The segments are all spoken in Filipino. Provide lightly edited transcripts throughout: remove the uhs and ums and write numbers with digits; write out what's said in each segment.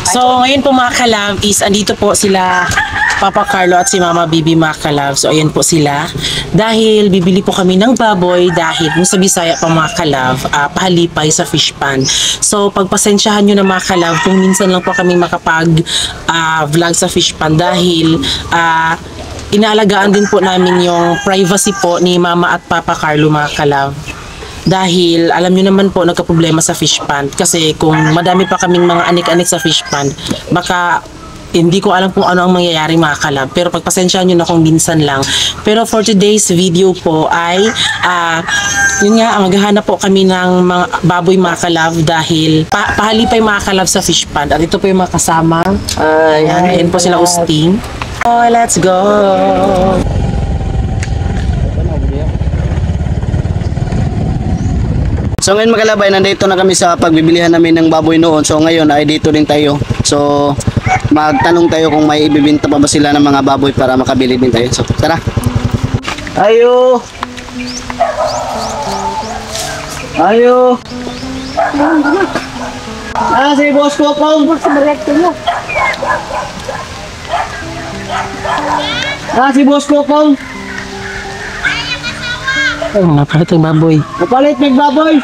So, ngayon po mga kalab is andito po sila Papa Carlo at si Mama Bibi mga kalab. So, ayan po sila. Dahil bibili po kami ng baboy dahil kung sa Bisaya pa mga kalab, pahalipay sa fish pan. So, pagpasensyahan nyo na mga kalab kung minsan lang po kami makapag-vlog sa fish pan dahil inaalagaan din po namin yung privacy po ni Mama at Papa Carlo mga kalab. Dahil alam nyo naman po nagka-problema sa fish pan kasi kung madami pa kaming mga anik-anik sa fish pan baka hindi ko alam kung ano ang mangyayari mga kalab, pero pagpasensyahan nyo na kung minsan lang. Pero for today's video po ay yun nga, maghahanap po kami ng mga baboy mga kalab dahil pahalipay mga kalab sa fish pan. At ito po yung mga kasama, ayan po sila Usting. Oh, let's go! So ngayon mga kalab ay nandito na kami sa pagbibilihan namin ng baboy noon. So ngayon ay dito din tayo. So magtanong tayo kung may ibibenta pa ba sila ng mga baboy para makabili din tayo. So tara. Ayo. Ayo. Si Boss Kokong. Si Boss Kokong. Napalit ang baboy. Napalit ng baboy.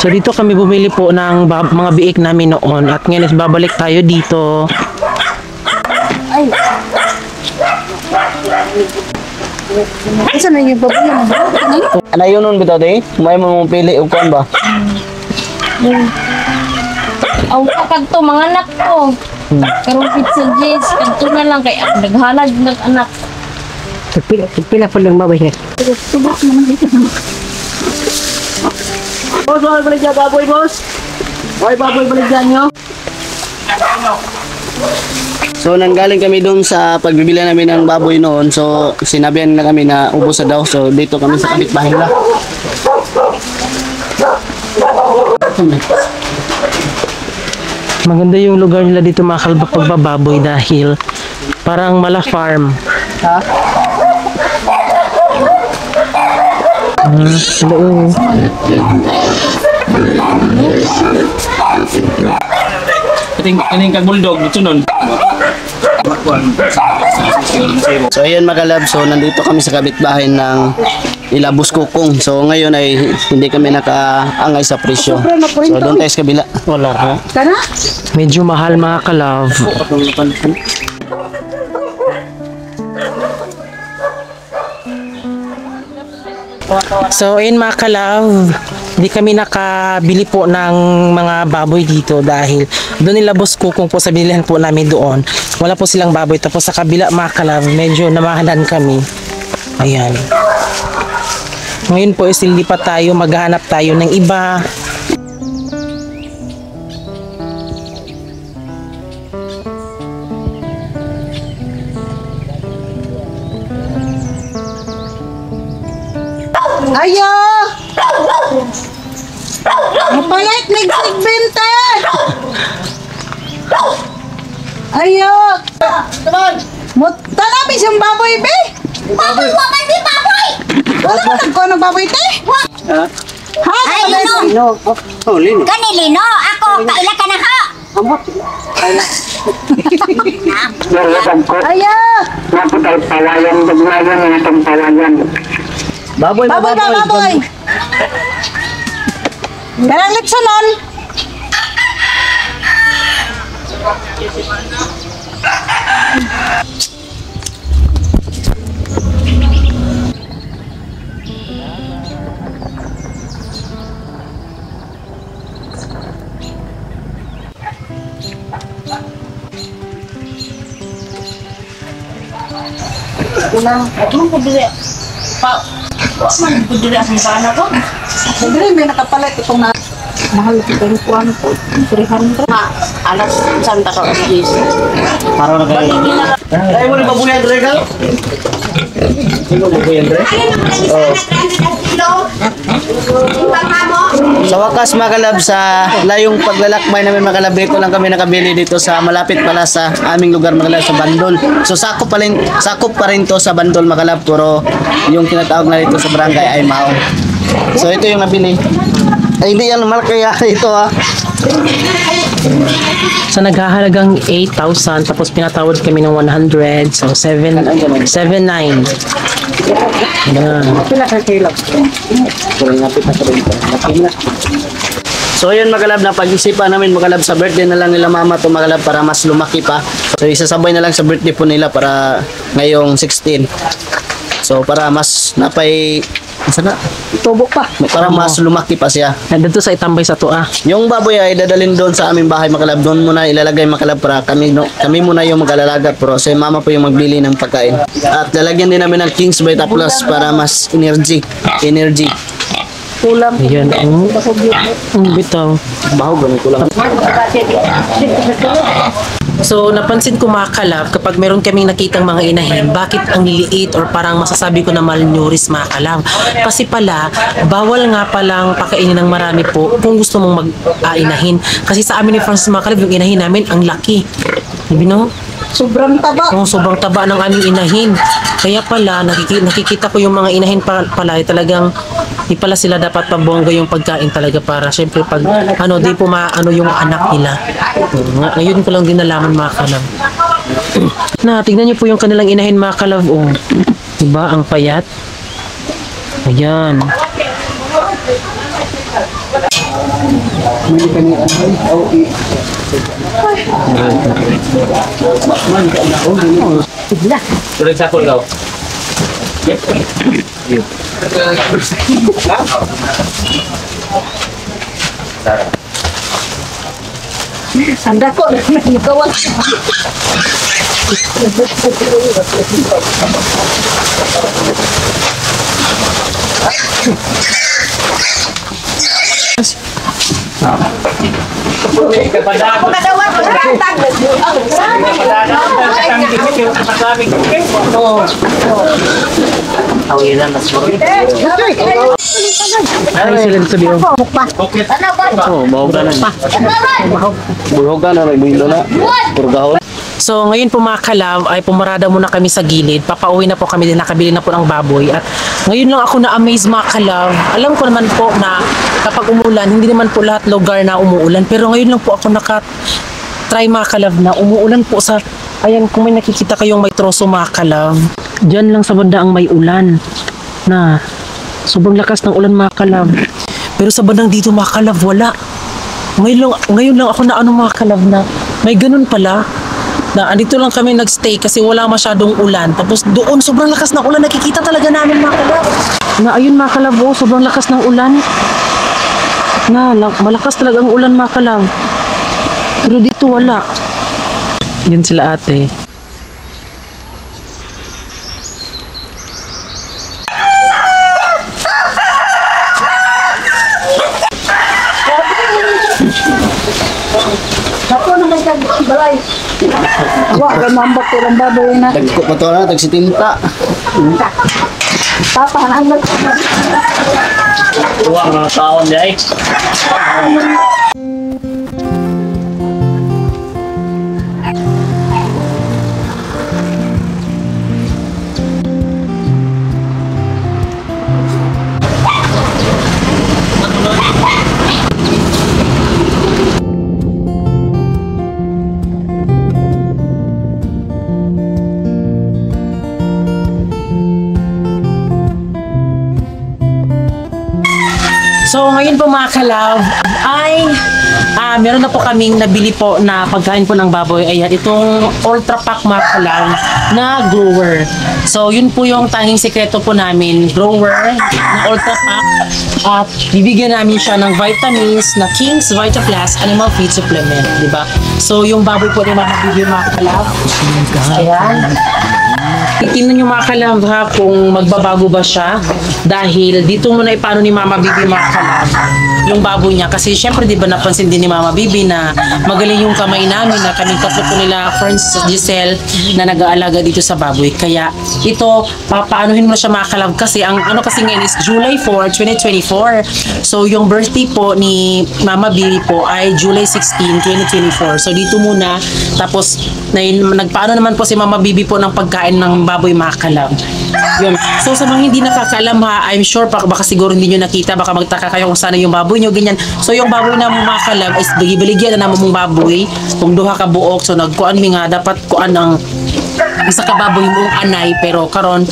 So dito kami bumili po ng mga biik namin noon at ngayon is babalik tayo dito. Ay. Isa na yung baboy mo ba? Ano yun nun bitaw day? May mo pili o kuan ba? Aw kapag to mga anak ko. Pero pizza J's kanto na lang kay naghalad ng anak. Pila po lang baboy niya. Tubok naman dito. Boss, balik dyan baboy, boss. Okay, baboy, balik dyan nyo. So, nanggaling kami doon sa pagbibili namin ng baboy noon. So, sinabihan na kami na ubos na daw. So, dito kami sa kapitbahay nila. Maganda yung lugar nila dito mga kalab pagbababoy dahil parang mala farm. Ha? Hello. Kating kag bulldog dito nun. So ayun mga kalab, so nandito kami sa kapitbahay ng Ilabos Kokong. So ngayon ay hindi kami nakaangay sa presyo. So doon tayo sa kabila. Wala ka. Kana? Medyo mahal mga kalab. So ayun mga kalab, hindi kami nakabili po ng mga baboy dito dahil doon nila Boss Kokong po sa bilihan po namin doon. Wala po silang baboy. Tapos sa kabila mga kalab, medyo namahalan kami. Ayan. Ngayon po is lilipat tayo, maghahanap tayo ng iba. Ayo! Mapalit nagbenta! Ayo! Tanami siyang baboy, be! Baboy! Baboy! Baboy! Wala mo nagko ng baboy, te? Ha? Ay, Lino. Kani Lino, ako, kaila ka na ha. Ayo! Baboy, Baboy ba, baboy? Karang litsonon? Unang, ano ko dili? Man ko dili ang bana ko. Hindi, may nakapalit itong na mahal ito yung kuwan ko. 300. Alas santa ka is. Para na kayo. Ay mo ni baboy Andre ka? Sino baboy Andre? Sa wakas mga kalab, sa layong paglalakbay namin mga kalab, dito lang kami nakabili dito sa malapit pala sa aming lugar mga kalab, sa Bandol. So sakop pa rin to sa Bandol mga kalab, pero yung tinatawag na dito sa barangay ay Mao. So ito yung nabili. Ay hindi yan malaki ito ha. So naghahalagang 8,000 tapos pinatawad kami ng 100. So 7,9. Yan. So yun mga kalab, na pag-isipan namin mga kalab, sa birthday na lang nila mama to mga kalab para mas lumaki pa. So isasabay na lang sa birthday po nila para ngayong 16. So para mas napay sana Tubok pa. para mas lumaki pa siya. Nandito sa itambay sa tuwa. Yung baboy ay dadalhin doon sa aming bahay mga kalab. Doon muna ilalagay mga kalab para kami muna yung mag-alalaga, pero si mama po yung magbili ng pagkain. At lalagyan din namin ng King's Vita Plus para mas energy. Ayan. Ang bitaw. Bahog ganun ko lang. So, napansin ko mga kalab, kapag meron kaming nakitang mga inahin, bakit ang liliit or parang masasabi ko na malnourished mga kalab? Kasi pala, bawal nga palang pakainin ng marami po kung gusto mong mag-inahin. Kasi sa amin ni Francis mga kalab, yung inahin namin, ang laki. Sabi no? Sobrang taba. Oh, sobrang taba ng aming inahin. Kaya pala, nakikita ko yung mga inahin pala, talagang di pala sila dapat pabongga yung pagkain talaga para syempre pag di po maano yung anak nila. Ngayon ko lang din nalaman mga kalab. Tignan niyo po yung kanilang inahin mga kalab. Oh. Diba? Ang payat. Ayan. Tuloy sa kulgaw. Anda ko na nagawal. Ay, sila dito biyo. Oh, bahog na. Bahog na may buhilo na. Purgahon. So, ngayon po mga kalab, ay pumarada muna kami sa gilid. Papauwi na po kami din, nakabili na po ng baboy. At ngayon lang ako na-amaze mga kalab. Alam ko naman po na kapag umulan, hindi naman po lahat lugar na umuulan. Pero ngayon lang po ako try mga kalab na umuulan po sa, ayan kung may nakikita kayong may troso mga kalab. Diyan lang sa banda ang may ulan. Na, sobrang lakas ng ulan mga kalab. Pero sa bandang dito mga kalab, wala. Ngayon lang ako na mga kalab na may ganun pala. Na andito lang kami nagstay kasi wala masyadong ulan. Tapos doon sobrang lakas ng ulan, nakikita talaga namin mga kalab. Na ayun mga kalab, sobrang lakas ng ulan. Malakas talaga ang ulan mga kalab. Pero dito wala. Yan sila ate. Ako naman balay. Awa, mambak ko lang baboy na. Tagko pa to na, tagsitinta. Tapahan ang Tuwa mga taon di ay. So ngayon po mga kalab ay meron na po kaming nabili po na pagkain po ng baboy. Ayan, itong Ultra Pack mga kalab na grower. So yun po yung tanging sekreto po namin, grower na Ultra Pack. At bibigyan namin siya ng vitamins na King's Vita Plus Animal Feed Supplement, di ba? So yung baboy po ni mga kalab. Ayan. Titingnan nyo mga kalab ha kung magbabago ba siya dahil dito muna ipano ni Mama Bibi mga kalab yung baboy niya kasi syempre di ba napansin din ni Mama Bibi na magaling yung kamay namin na kaming tatlo po nila friends Giselle na nag-aalaga dito sa baboy kaya ito papaanuhin mo na siya mga kalab kasi ang ano kasi ngayon is July 4, 2024 so yung birthday po ni Mama Bibi po ay July 16, 2024 so dito muna tapos nagpaano naman po si Mama Bibi po ng pagkain ng baboy mga kalab. Yun. So sa mga hindi nakakaalam ha, I'm sure baka siguro hindi nyo nakita, baka magtaka kayo kung sana yung baboy baboy nyo ganyan. So yung baboy na mga kalab is gibaligyan na namong baboy kung duha ka buok, so nagkuan mi nga dapat kuan ang isa ka baboy mong anay, pero karon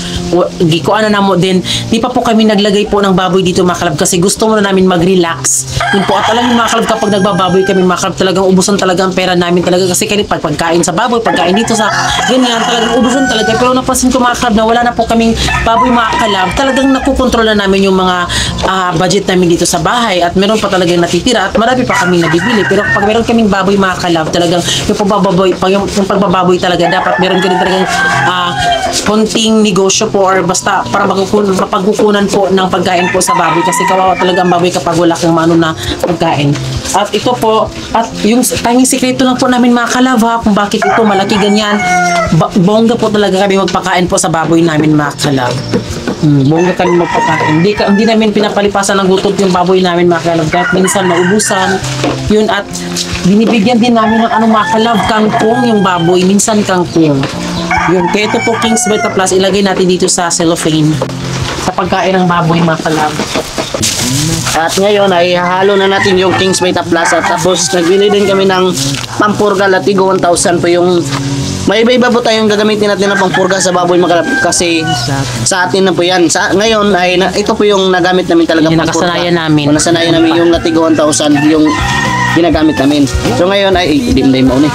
gikuan na namo din, di pa po kami naglagay po ng baboy dito mga kalab kasi gusto mo na namin mag-relax. Yun po, at alam niyo mga kalab, kapag nagbababoy kami mga kalab, talagang ubusan talaga ang pera namin talaga kasi pagkain sa baboy, pagkain dito sa ganyan, talagang ubusan talaga. Pero napansin ko mga kalab na wala na po kaming baboy mga kalab, talagang nakukontrol na namin yung mga budget namin dito sa bahay, at meron pa talagang natitira at marami pa kaming nabibili. Pero kapag meron kaming baboy mga kalab, talagang yung pagbababoy talaga dapat meron ka rin talagang konting negosyo po, or basta para mapagkukunan po ng pagkain po sa baboy, kasi kawawa talaga ang baboy kapag wala kang mano na pagkain. At ito po, at yung tanging sikreto lang po namin mga kalab ha, kung bakit ito malaki ganyan, bongga po talaga kami magpakain po sa baboy namin mga kalab. Bongga kami magpakain. Hindi namin pinapalipasan ng gutom yung baboy namin mga kalab, kahit minsan maubusan yun, at binibigyan din namin ng mga kalab, kangkong yung baboy, minsan kangkong yun. Kaya ito po King's Vita Plus, ilagay natin dito sa cellophane sa pagkain ng baboy mga kalab. At ngayon ay hahalo na natin yung King's Vita Plus, at tapos nagbili din kami ng pampurga, Latigo 1000 po yung may iba-iba po tayong gagamitin natin ng pampurga sa baboy mga kalab, kasi sa atin na po yan. Ngayon ay ito po yung nagamit namin talaga pampurga. Nakasanayan namin. Nasanayan namin yung Latigo 1000 yung ginagamit namin. So ngayon ay dim-dim mo ni.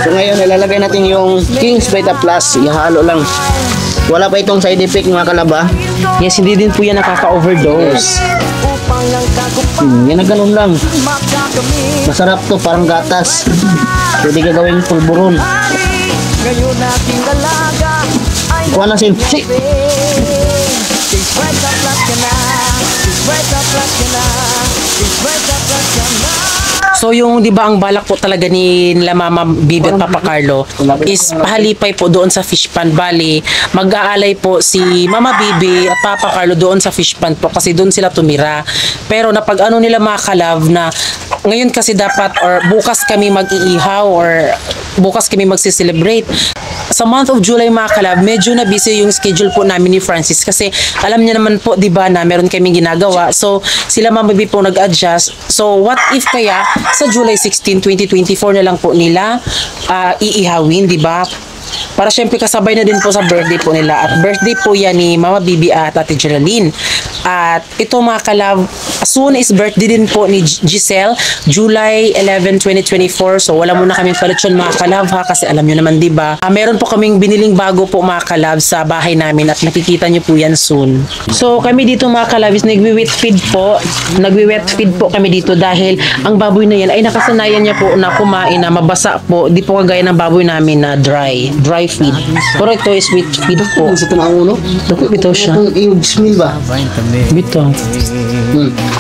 So ngayon ilalagay natin yung King's Vita Plus, ihalo lang. Wala pa itong side effect mga kalaba. Yes, hindi din po yan nakaka-overdose. Yan na ganun lang. Masarap to, parang gatas. Pwede ka gawing pulburon. Kuha na sin. Si. So yung 'di ba ang balak po talaga ni nila Mama Bibi at Papa Carlo is pahalipay po doon sa fish pond. Bali, mag-aalay po si Mama Bibi at Papa Carlo doon sa fish pond po kasi doon sila tumira. Pero napag-ano nila mga kalab na ngayon kasi dapat or bukas kami mag-iihaw or bukas kami magsi-celebrate. Sa month of July mga kalab, medyo na busy yung schedule po namin ni Francis kasi alam niya naman po 'di ba na meron kaming ginagawa. So sila Mama Bibi po nag-adjust. So what if kaya sa July 16, 2024 na lang po nila iihawin, 'di ba? Para syempre kasabay na din po sa birthday po nila. At birthday po yan ni Mama Bibi at Ate Geraldine. At ito mga kalab, soon is birthday din po ni Giselle, July 11, 2024. So wala muna kaming palitsyon mga kalab ha, kasi alam nyo naman diba, meron po kaming biniling bago po mga kalab sa bahay namin at nakikita nyo po yan soon. So kami dito mga kalab is nagwi-wet feed po. Nagwi-wet feed po kami dito dahil ang baboy na yan ay nakasanayan niya po na kumain na mabasa po. Di po kagaya ng baboy namin na dry feed. Pero ito is wet feed po. Sa tunang ulo. Dako ito siya. Itong smell ba? Bito.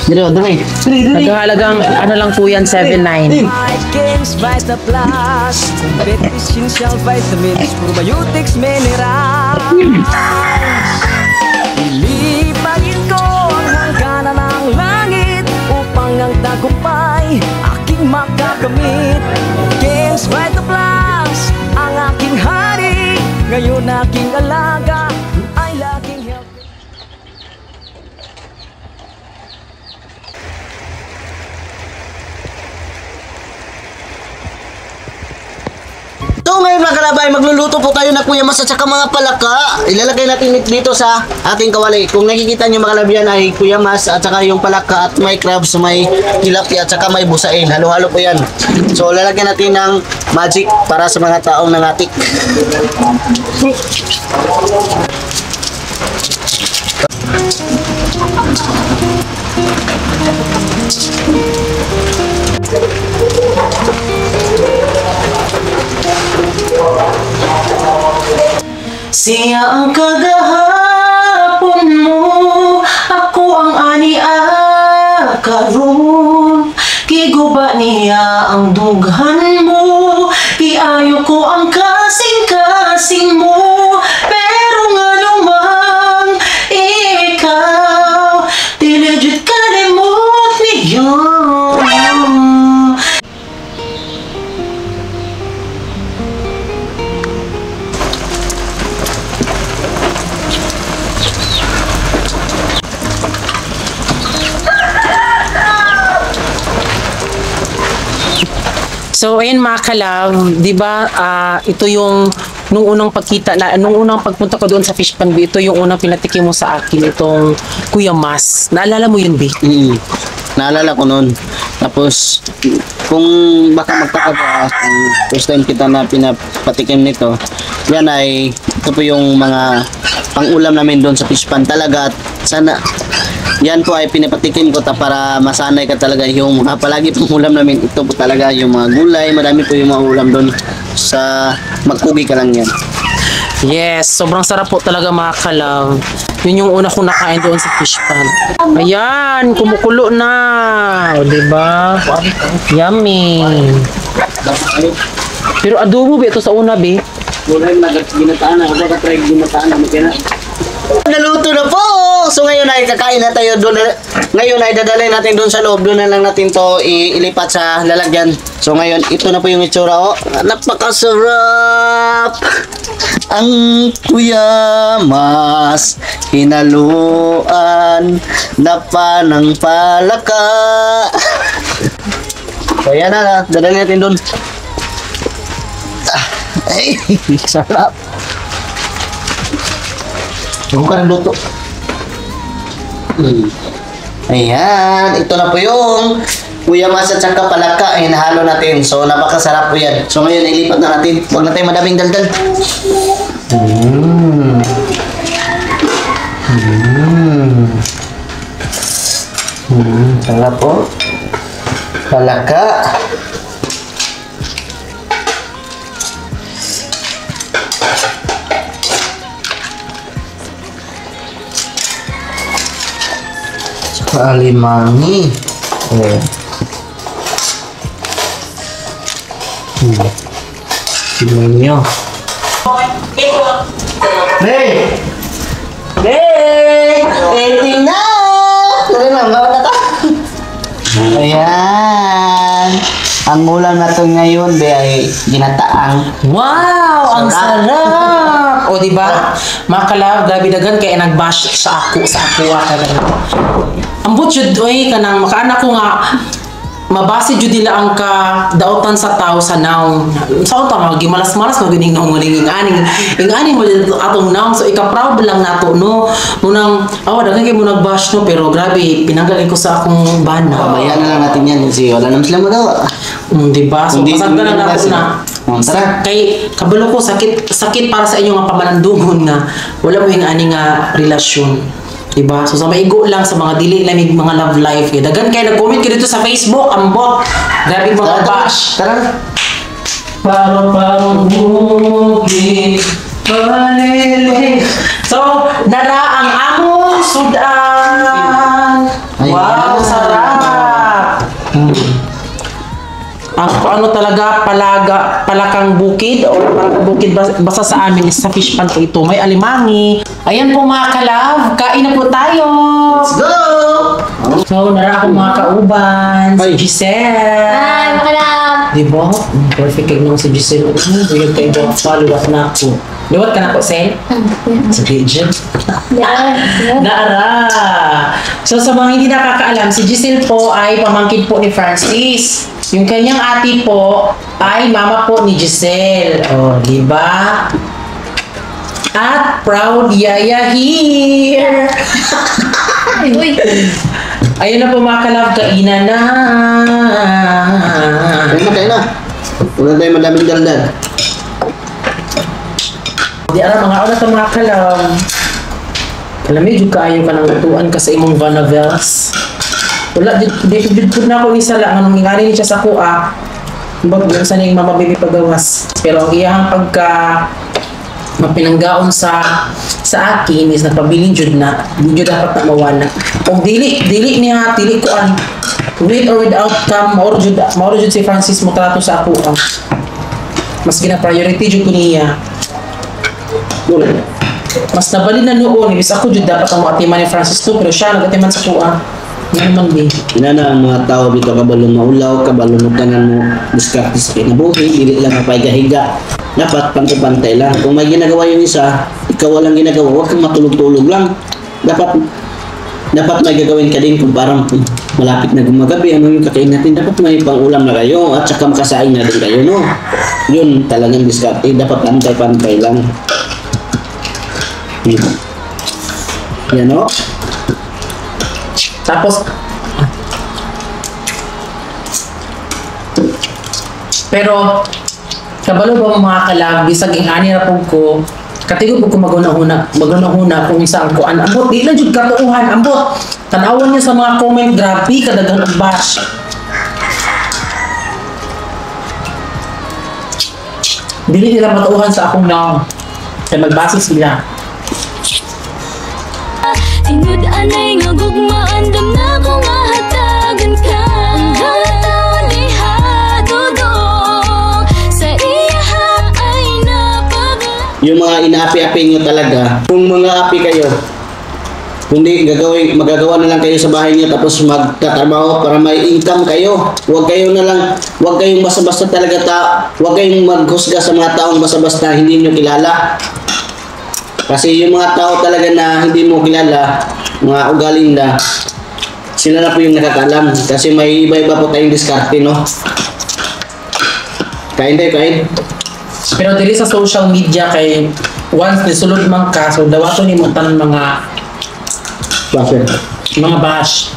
Dito, dami. Naghahalagang ano lang po yan, 7.9. King's Vita Plus, complete essential vitamins, probiotics, minerals. Ilipagin ko ang hangganan ng langit upang ang tagumpay aking makakamit. King's Vita Plus, ang aking hari, ngayon aking alaga ay laging healthy. So ngayon mga kalabay, magluluto po tayo na Kuya Mas at saka mga palaka. Ilalagay natin dito sa ating kawali. Kung nakikita nyo mga kalabyan ay Kuya Mas at saka yung palaka at may crabs, may tilapia at saka may busain. Halo-halo po yan. So lalagyan natin ng magic para sa mga taong nangatik. Siya ang kagahapon mo, ako ang ania karon. Kiguba niya ang dughan mo, kiayo ko ang kasing-kasing mo. Pero nga lumang ikaw, di legit kalimot niyo. So, ayun mga kalab, di ba, ito yung, nung unang pagpunta ko doon sa Fish Pan, ito yung unang pinatikim mo sa akin, itong Kuya Mas. Naalala mo yun, B? Naalala ko noon. Tapos, kung baka magtaka ka, kung first time kita na pinapatikim nito, yan ay, ito po yung mga pang-ulam namin doon sa Fish Pan talaga. At sana, yan po ay pinapatikim ko para masanay ka talaga yung mga palagi pong ulam namin. Ito po talaga yung mga gulay, marami po yung mga ulam doon sa magkugi ka lang yan. Yes, sobrang sarap po talaga mga kalab. Yun yung una kong nakain doon sa Fish Pan. Ayan, kumukulo na. O, diba? Yummy. Pero adobo ba ito sa una, B? Gulay, ginataan na. Ako try ginataan na. Naluto na po! So ngayon ay kakain na tayo doon. Ngayon ay dadalhin natin doon sa loob. Doon na lang natin to ilipat sa lalagyan. So ngayon, ito na po yung itsura. Oh, napakasarap! Ang Kuya Mas, hinaluan na panang palaka. So yan na, dadalhin natin doon. Ay, sarap. Huwag ka ng luto. Ayan, ito na po yung Kuya Mas at saka palaka. Hinahalo natin. So, napakasarap po yan. So, ngayon, ilipat na natin. Huwag na tayo madaming daldal. Sarap po. Palaka. Alimangi. Tingnan nyo. Hey! Hey! Eating na! Tuloy na, bawat na to. Ayan. Ang ulam na to ngayon, ay ginataang. Wow! Ang sarap! O, diba? Mga kalab, grabe dagan kaya nag-bash sa ako ang butchod, oy, kanang makaanak ko nga, mabase jud nila ang daotan sa tao sa noun. Sa unta gimalas-malas magining nung aning mo atong noun. So ika-proud lang nato no. Munang dagan kay mo nag-bash no, pero grabe pinanggaling ko sa akong bana. Pabayaan na lang natin yan kasi wala naman sila mo daw. Diba? So pasagdan lang ako na. Kay kabalo ko sakit para sa inyo nga pamalandungon nga wala mo yung ani nga relasyon. Diba? So sa maigo lang sa mga dili lamig mga love life. Dagan kayo nag-comment kayo dito sa Facebook, ambot. Grabe mga bash. Tara. Parang bukid palili. So, nara ang among sudan. Wow, sarap. Ano talaga palakang bukid o palakang bukid basta sa amin sa Fish Pan po ito. May alimangi. Ayan po mga kalab, kain na po tayo. Let's go! So, nara akong mga kauban. Si Giselle. Hi, makalab! Diba? Perfect kayo nung si Giselle. Bigyan kayo doon. Paluwat na ako. Luwat ka na po, Sel? Sa Legion. Naara! So, sa mga hindi nakakaalam, si Giselle po ay pamangkin po ni Francis. Yung kanyang ate po ay mama po ni Giselle. O, diba? At proud yaya here! Uy! Ayun na po mga kalab, kainan na! Kain na. Wala tayo madaming daldal. Di alam, mga oras ang mga kalab. Alam, medyo kaayo ka ng lutuan ka sa imong vanavels. Wala, dito na ako isa lang. Anong ingani niya sa kuha. Ba't yun sa niyang mamabibi pagawas. Pero ang iyang pagka mapinanggaon sa akin is nagpabiling jud na. Hindi jud dapat na mawala. Kung dili niya, dili ko an. With or without come, mauro jud si Francis mo trato sa ako. Mas gina-priority jud ko niya. Mas nabalin na noon, ibig ako jud dapat ang atiman ni Francis to, pero siya nagatiman sa kuha. Yan naman din. Inana ang mga tao dito kabalong maulaw, kabalong magkanan mo diskarte sa kinabuhi, dili lang mapaygahiga. Dapat pantay-pantay lang. Kung may ginagawa yung isa, ikaw walang ginagawa, huwag kang matulog-tulog lang. Dapat may gagawin ka din kung parang malapit na gumagabi, ano yung kakain natin? Dapat may pang-ulam na kayo at saka makasaing na din kayo, no? Yun talagang diskarte. Dapat pantay-pantay lang. Yan, no? Tapos, pero, kabalo ba mga kalag, bisag ang ani na po ko, katigod po ko maguna-huna kung isang ko. Ambot, di lang jud katuuhan, ambot. Tanawan niya sa mga comment, grabe, kadagang bash. Dili nila matuuhan sa akong naong. Kaya magbasa sila. Tinud anay nga gugmaan dam na ko nga hatagan ka. Hanggang taon di hadudong sa iya ay napaga. Yung mga inaapi-api nyo talaga, kung mga api kayo, kundi magagawa na lang kayo sa bahay niyo tapos magtatrabaho para may income kayo. Huwag kayong basta-basta talaga huwag kayong maghusga sa mga taong basta-basta hindi niyo kilala. Kasi yung mga tao talaga na hindi mo kilala, mga ugaling na, sila na po yung nakakaalam. Kasi may iba-iba po tayong diskarte, no? Kain tayo, kain. Pero dili sa social media kay once nisulod man ka, so dawato ni mo tanan Bakit? mga bash.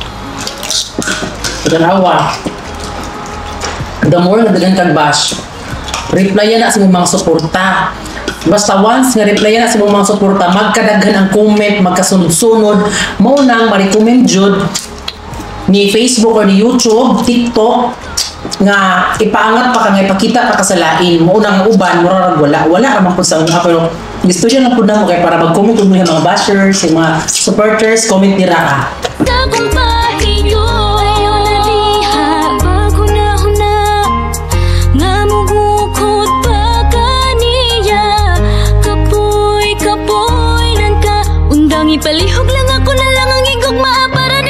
Tanawa. The more na dagan kag bash, replyan na sa mga suporta. Basta once nga replyan na sa mga suporta, magkadaghan ang comment, magkasunod-sunod, mao nang ma-recommend jud ni Facebook or ni YouTube, TikTok nga ipaangat pa ka nga ipakita pa ka sa lain mo unang uban mura wala naman po sa una pero gusto siya lang po na mo kay para mag-comment mo yung mga bashers yung mga supporters comment nila ka Takong pahiyo na diha bago na huna nga mugukod pa kaniya kapoy nan ka undang ipalihog lang ako na lang ang igugma para